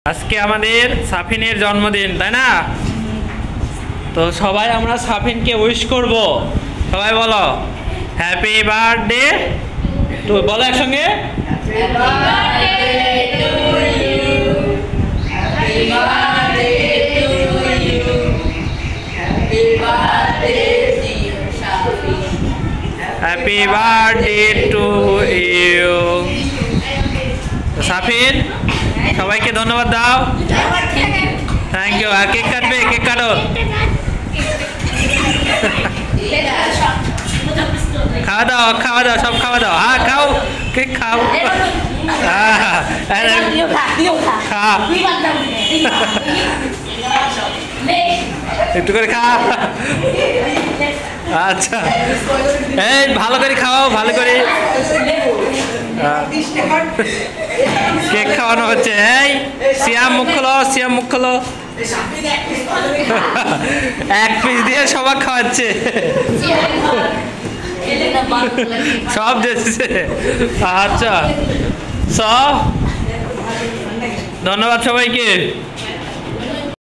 আজকে আমাদের সাফিনের জন্মদিন, তাই না? তো সবাই আমরা সাফিনকে উইশ করব। সবাই বলো হ্যাপি বার্থডে। তো বলো একসঙ্গে happy birthday to you. Safin সবাইকে ধন্যবাদ দাও। Thank you. আর কেক কাটবে? কেক কাটো। খাওয়া দাও, খাওয়া দাও, সব খাওয়া দাও। হ্যাঁ খাও, কেক খাও। একটু করে খা। আচ্ছা এই ভালো করে খাও, ভালো করে। কেক খাওয়ানো হচ্ছে। এই সিয়াম মুখ খোলো, সিয়াম মুখ খোলো। এক পিস দিয়ে সবাই খাওয়াচ্ছে, সব দিচ্ছে। আচ্ছা সব ধন্যবাদ সবাইকে।